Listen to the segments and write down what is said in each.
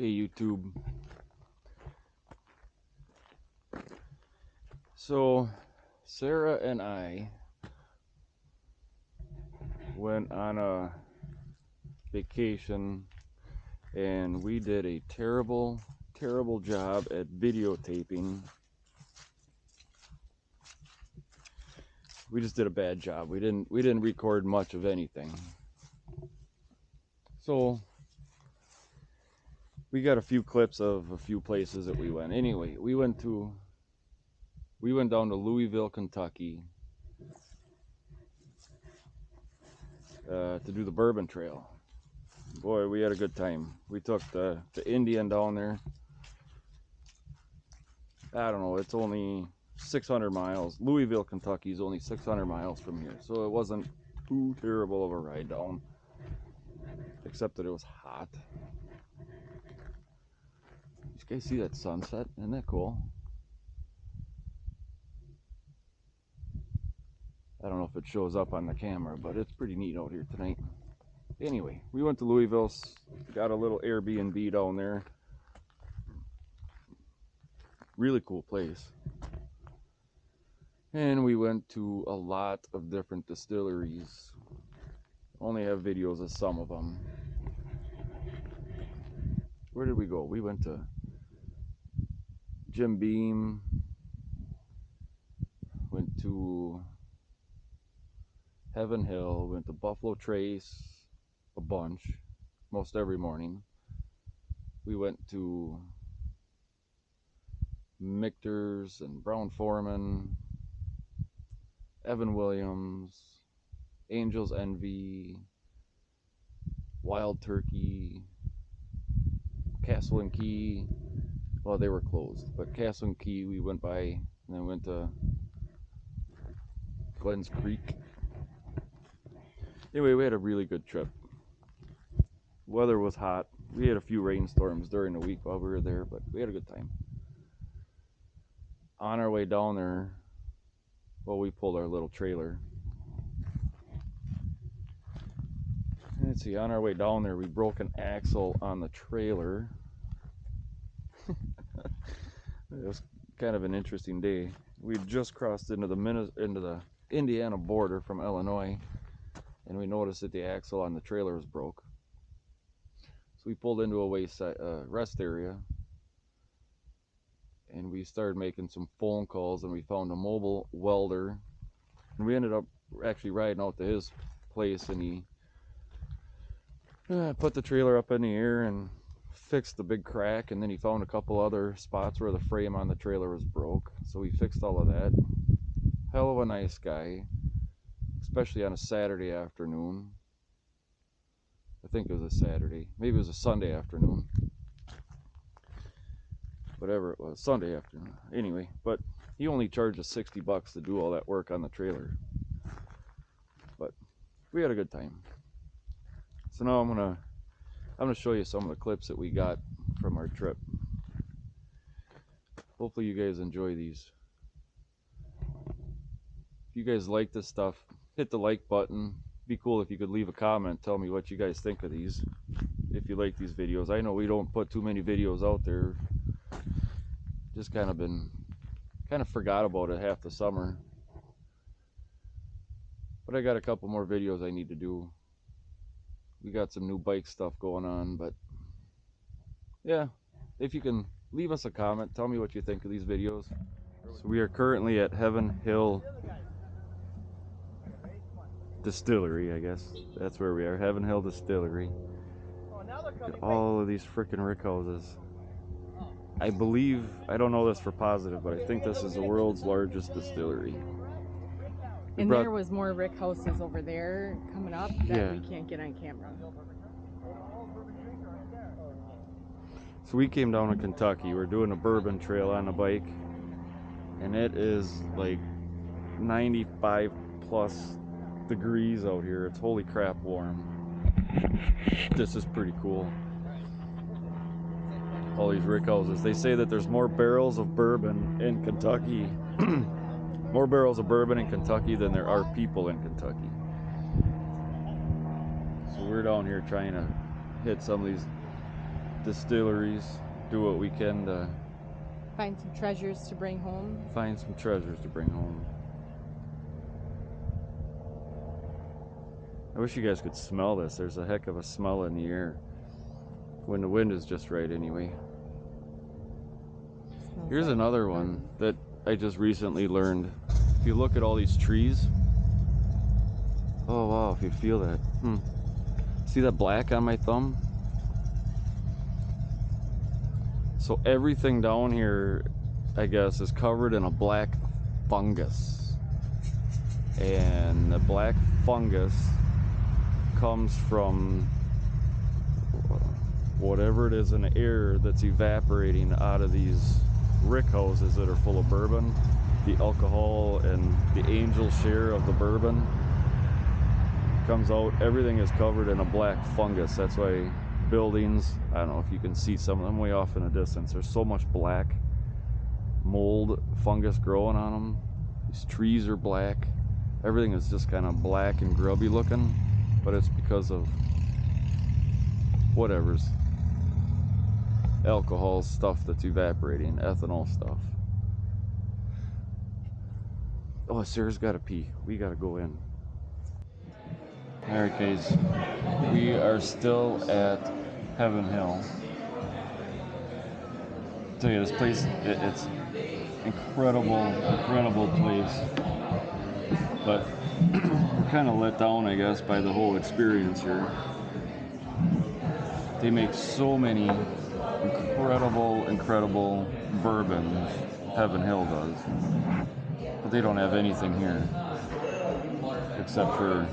Hey YouTube. So Sarah and I went on a vacation and we did a terrible job at videotaping. We just did a bad job. We didn't record much of anything. So we got a few clips of a few places that we went. Anyway, we went down to Louisville, Kentucky to do the Bourbon Trail. Boy, we had a good time. We took the Indian down there. I don't know, it's only 600 miles. Louisville, Kentucky is only 600 miles from here, so it wasn't too terrible of a ride down, except that it was hot. You guys see that sunset? Isn't that cool? I don't know if it shows up on the camera, but it's pretty neat out here tonight. Anyway, we went to Louisville, got a little Airbnb down there. Really cool place. And we went to a lot of different distilleries. Only have videos of some of them. Where did we go? We went to Jim Beam. Went to Heaven Hill. Went to Buffalo Trace a bunch, most every morning. We went to Michter's and Brown Foreman, Evan Williams, Angel's Envy, Wild Turkey, Castle and Key. Well, they were closed, but Castle and Key we went by, and then went to Glens Creek. Anyway, we had a really good trip. Weather was hot. We had a few rainstorms during the week while we were there, but we had a good time. On our way down there, well, we pulled our little trailer. Let's see, on our way down there, we broke an axle on the trailer. It was kind of an interesting day. We just crossed into the Indiana border from Illinois, and we noticed that the axle on the trailer was broke. So we pulled into a rest area, and we started making some phone calls, and we found a mobile welder, and we ended up actually riding out to his place, and he put the trailer up in the air and fixed the big crack, and then he found a couple other spots where the frame on the trailer was broke, so we fixed all of that. Hell of a nice guy, especially on a Saturday afternoon. I think it was a Saturday, maybe it was a Sunday afternoon, whatever it was, Sunday afternoon. Anyway, but he only charged us $60 to do all that work on the trailer, but we had a good time. So now I'm gonna show you some of the clips that we got from our trip. Hopefully you guys enjoy these. If you guys like this stuff, hit the like button. Be cool if you could leave a comment, tell me what you guys think of these, if you like these videos. I know we don't put too many videos out there. Just kind of forgot about it half the summer. But I got a couple more videos I need to do. We got some new bike stuff going on, but yeah, if you can leave us a comment, tell me what you think of these videos. So we are currently at Heaven Hill Distillery, I guess. That's where we are, Heaven Hill Distillery. Look at all of these freaking rick houses. I believe, I don't know this for positive, but I think this is the world's largest distillery. And there was more rick houses over there coming up that we can't get on camera. So we came down to Kentucky. We're doing a bourbon trail on a bike, and it is like 95 plus degrees out here. It's holy crap warm. This is pretty cool. All these rick houses. They say that there's more barrels of bourbon in Kentucky more barrels of bourbon in Kentucky than there are people in Kentucky. So we're down here trying to hit some of these distilleries, do what we can to find some treasures to bring home. Find some treasures to bring home. I wish you guys could smell this. There's a heck of a smell in the air. When the wind is just right anyway. Here's another one that I just recently learned. If you look at all these trees, oh wow, if you feel that. See that black on my thumb? So everything down here, I guess, is covered in a black fungus. And the black fungus comes from whatever it is in the air that's evaporating out of these rick houses that are full of bourbon. The alcohol and the angel share of the bourbon comes out. Everything is covered in a black fungus. That's why buildings, I don't know if you can see some of them way off in the distance, there's so much black mold fungus growing on them. These trees are black. Everything is just kind of black and grubby looking, but it's because of whatever's alcohol stuff that's evaporating, ethanol stuff. Oh, Sarah's got to pee. We got to go in. Alright guys, we are still at Heaven Hill. I'll tell you, this place, it's incredible place. But we're kind of let down, I guess, by the whole experience here. They make so many incredible bourbons, Heaven Hill does. But they don't have anything here. Except for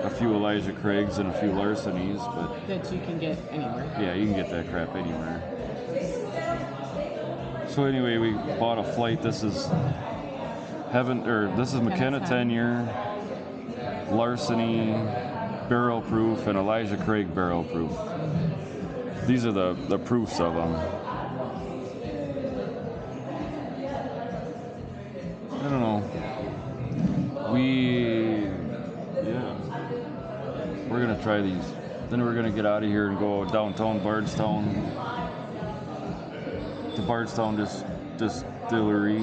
a few Elijah Craigs and a few Larcenies, but that you can get anywhere. Yeah, you can get that crap anywhere. So anyway, we bought a flight. This is McKenna 10-year, Larceny barrel proof, and Elijah Craig barrel proof. These are the proofs of them. I don't know. We're gonna try these. Then we're gonna get out of here and go downtown Bardstown. The Bardstown Distillery.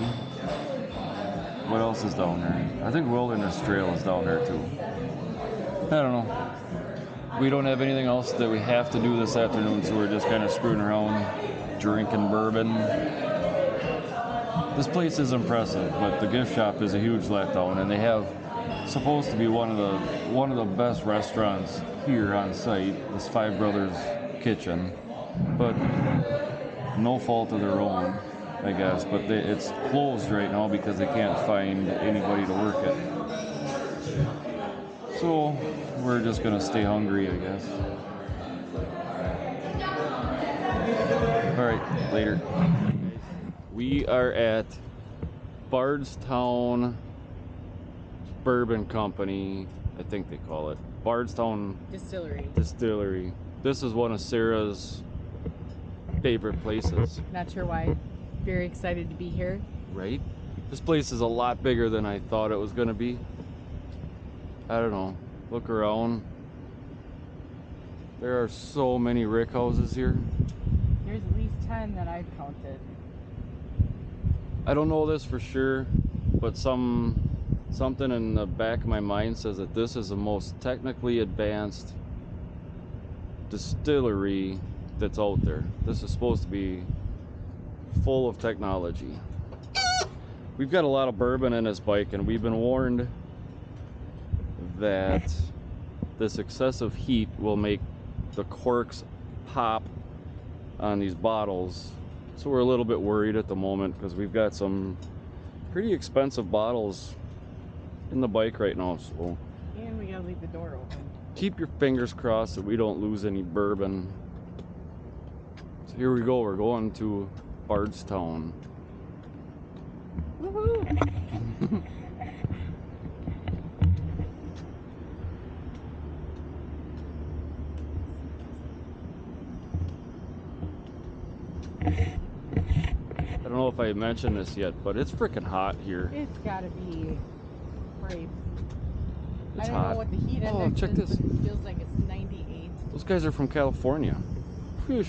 What else is down there? I think Wilderness Trail is down there too. I don't know. We don't have anything else that we have to do this afternoon, so we're just kind of screwing around, drinking bourbon. This place is impressive, but the gift shop is a huge letdown, and they have supposed to be one of the best restaurants here on site, this Five Brothers Kitchen, but no fault of their own, I guess. But it's closed right now because they can't find anybody to work it. So we're just gonna stay hungry, I guess. All right, later. We are at Bardstown Bourbon Company, I think they call it. Bardstown Distillery. This is one of Sarah's favorite places. Not sure why. Very excited to be here. Right? This place is a lot bigger than I thought it was going to be. I don't know. Look around. There are so many rick houses here. There's at least 10 that I've counted. I don't know this for sure, but something in the back of my mind says that this is the most technically advanced distillery that's out there. This is supposed to be full of technology. We've got a lot of bourbon in this bike, and we've been warned that this excessive heat will make the corks pop on these bottles. So we're a little bit worried at the moment because we've got some pretty expensive bottles in the bike right now. So and we gotta leave the door open. Keep your fingers crossed that we don't lose any bourbon. So here we go. We're going to Bardstown. Woohoo! I don't know if I mentioned this yet, but it's freaking hot here. It's gotta be great. It's I don't hot. know what the heat index check is, this. but it feels like it's 98. Those guys are from California. Whew.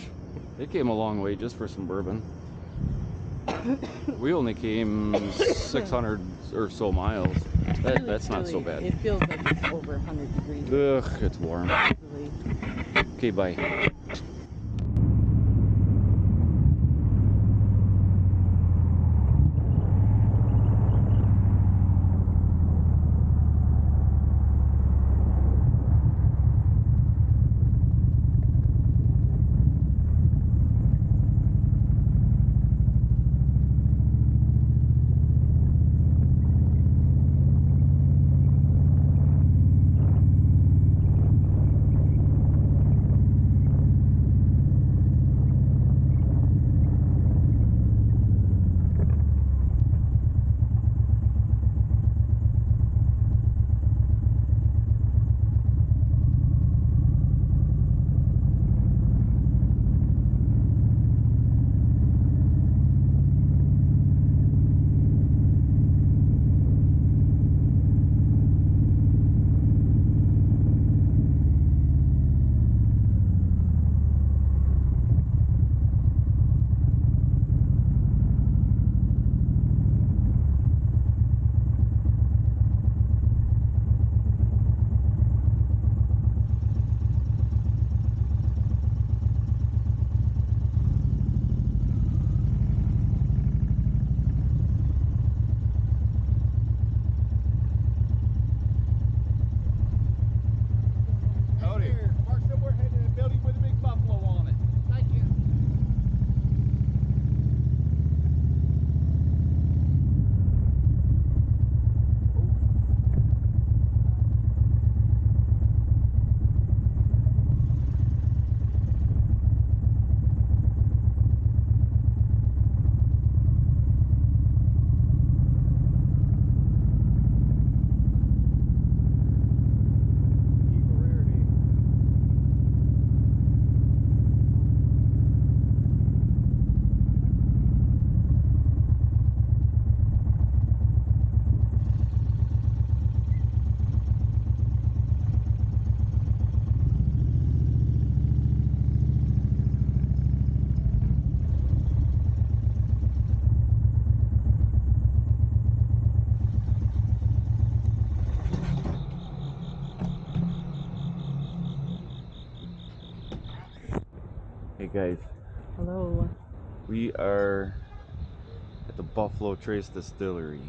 They came a long way just for some bourbon. We only came 600 or so miles. That's not so bad. It feels like it's over 100 degrees. Ugh, it's warm. Really. Okay, bye. Howdy. Park somewhere heading to the building with a big buffalo on it. Thank you. Hey guys, Hello. we are at the Buffalo Trace Distillery.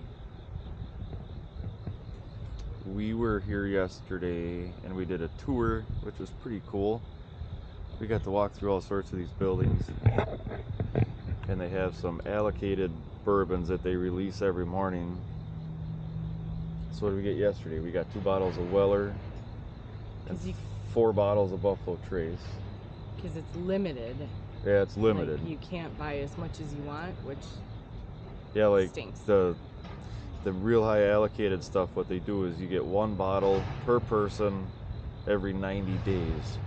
We were here yesterday and we did a tour, which was pretty cool. We got to walk through all sorts of these buildings, and they have some allocated bourbons that they release every morning. So what did we get yesterday? We got 2 bottles of Weller and 4 bottles of Buffalo Trace. Because it's limited. Yeah, it's limited. Like, you can't buy as much as you want, which stinks. The real high allocated stuff, what they do is you get 1 bottle per person every 90 days.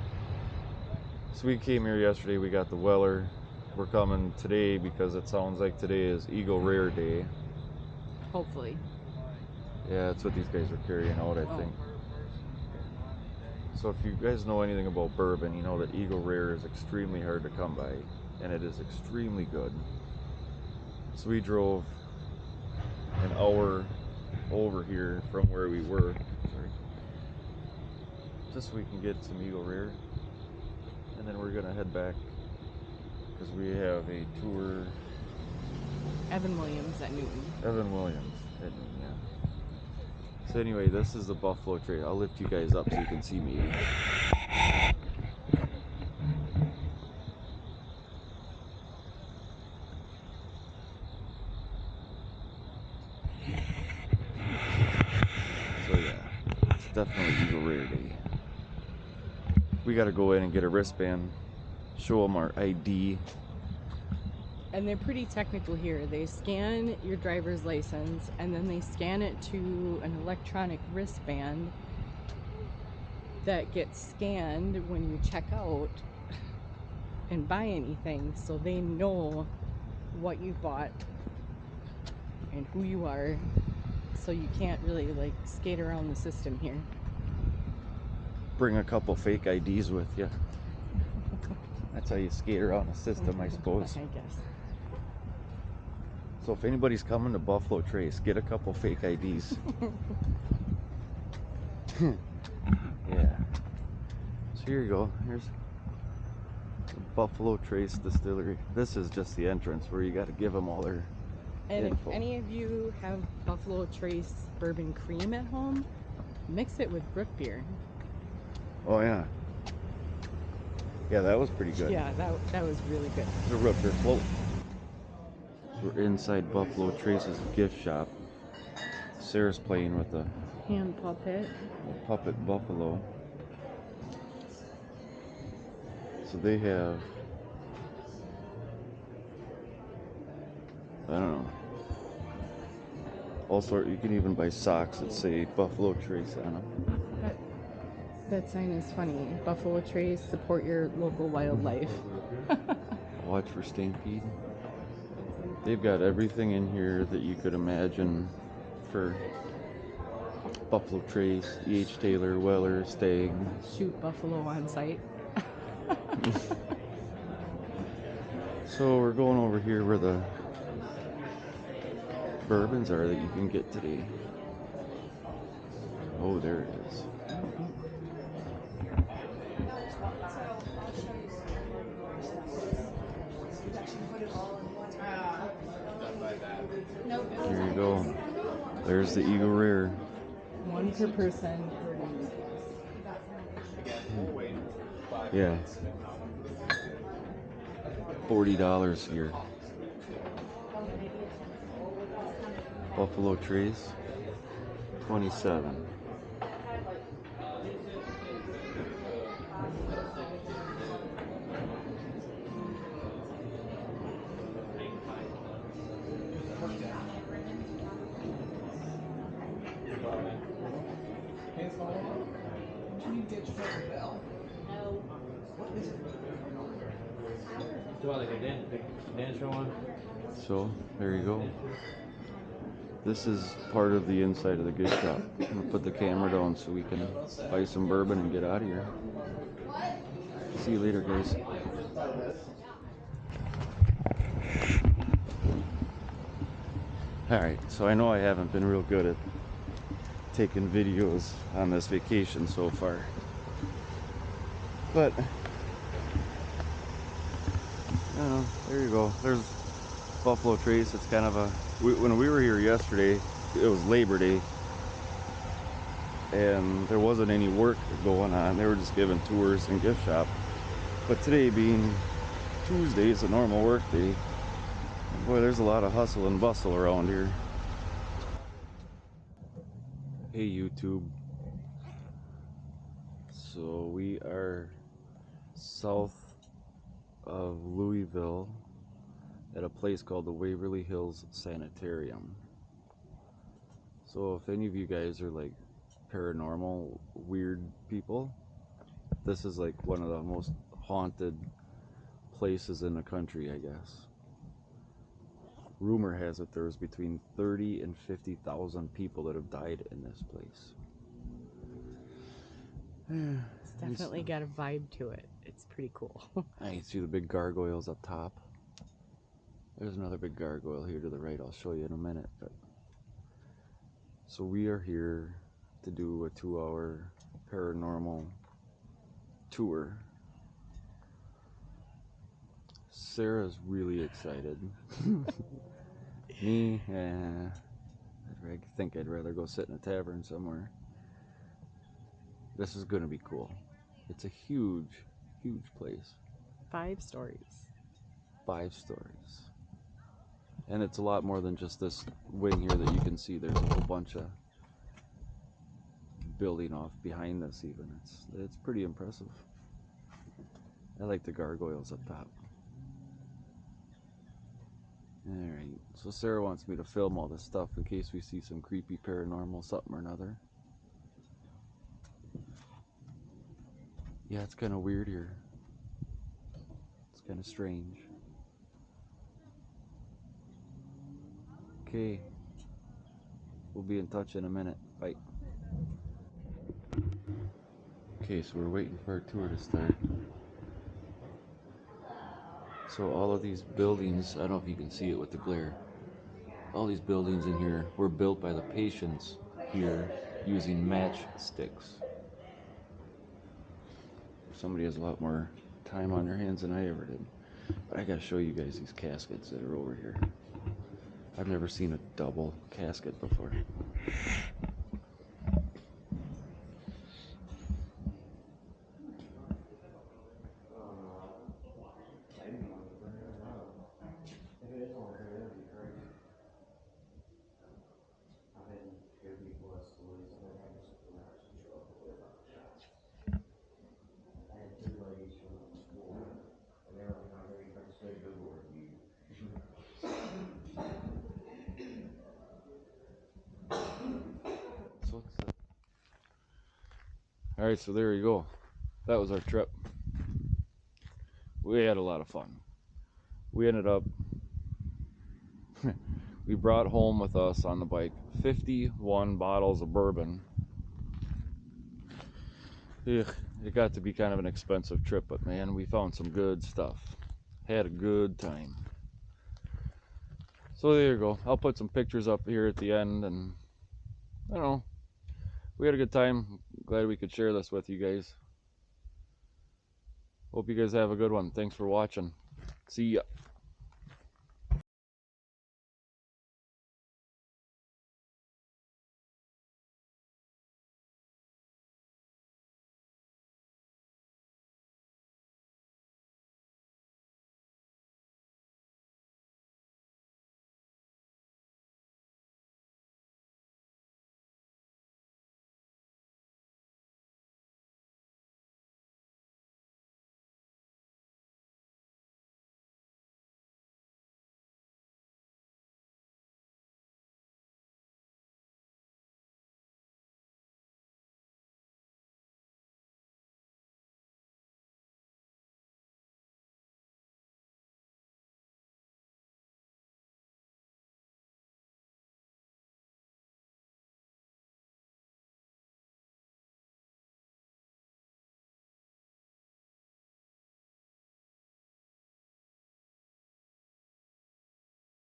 So we came here yesterday, we got the Weller. We're coming today because it sounds like today is Eagle Rare Day. Hopefully. Yeah, that's what these guys are carrying out, I think. So if you guys know anything about bourbon, you know that Eagle Rare is extremely hard to come by, and it is extremely good. So we drove an hour over here from where we were, just so we can get some Eagle Rare, and then we're gonna head back because we have a tour. Evan Williams at Newton. Evan Williams at Newton, yeah. So anyway, this is the Buffalo Trace. I'll lift you guys up so you can see me. So yeah, it's definitely Eagle Rare Day. We gotta go in and get a wristband, show them our ID. And they're pretty technical here. They scan your driver's license and then they scan it to an electronic wristband that gets scanned when you check out and buy anything, so they know what you bought and who you are, so you can't really like skate around the system here. Bring a couple fake IDs with you. That's how you skate around the system, I suppose. I guess. So if anybody's coming to Buffalo Trace, get a couple fake IDs. Yeah. So here you go. Here's the Buffalo Trace Distillery. This is just the entrance where you got to give them all their And info. if any of you have Buffalo Trace bourbon cream at home, mix it with root beer. Oh yeah. Yeah, that was pretty good. Yeah, that was really good. The root beer float. We're inside Buffalo Trace's gift shop. Sarah's playing with the Hand puppet. puppet buffalo. So they have, I don't know, all sorts. You can even buy socks that say Buffalo Trace on them. That sign is funny. Buffalo Trace, support your local wildlife. Watch for stampede. They've got everything in here that you could imagine for Buffalo Trace, E.H. Taylor, Weller, Stag. Shoot buffalo on site. So we're going over here where the bourbons are that you can get today. Oh, there it is. Here you go. There's the Eagle Rare. One per person. Yeah. $40 here. Buffalo Trace, 27. So there you go. This is part of the inside of the gift shop. I'm gonna put the camera down so we can buy some bourbon and get out of here. See you later, guys. Alright, so I know I haven't been real good at taking videos on this vacation so far. But, there you go. There's Buffalo Trace. It's kind of a... when we were here yesterday, it was Labor Day. And there wasn't any work going on. They were just giving tours and gift shop. But today being Tuesday, it's a normal work day. Boy, there's a lot of hustle and bustle around here. Hey YouTube. So we are south of Louisville at a place called the Waverly Hills Sanitarium. So if any of you guys are like paranormal, weird people, this is like one of the most haunted places in the country, I guess. Rumor has it there's between 30 and 50,000 people that have died in this place. It's definitely got a vibe to it. It's pretty cool. I see the big gargoyles up top. There's another big gargoyle here to the right. I'll show you in a minute. But so we are here to do a 2-hour paranormal tour. Sarah's really excited. Me, I think I'd rather go sit in a tavern somewhere. This is gonna be cool. It's a huge, huge place. 5 stories. 5 stories. And it's a lot more than just this wing here that you can see. There's a whole bunch of building off behind this even. It's pretty impressive. I like the gargoyles up top. Alright, so Sarah wants me to film all this stuff in case we see some creepy paranormal something or another. Yeah, it's kind of weird here. It's kind of strange. Okay, we'll be in touch in a minute. Bye. Okay, so we're waiting for our tour to start. So all of these buildings, I don't know if you can see it with the glare, all these buildings in here were built by the patients here using matchsticks. Somebody has a lot more time on their hands than I ever did. But I gotta show you guys these caskets that are over here. I've never seen a double casket before. So alright, so there you go. That was our trip. We had a lot of fun. We ended up we brought home with us on the bike 51 bottles of bourbon. Ugh, it got to be kind of an expensive trip, but man, we found some good stuff. Had a good time. So there you go. I'll put some pictures up here at the end, and I don't know. We had a good time. Glad we could share this with you guys. Hope you guys have a good one. Thanks for watching. See ya.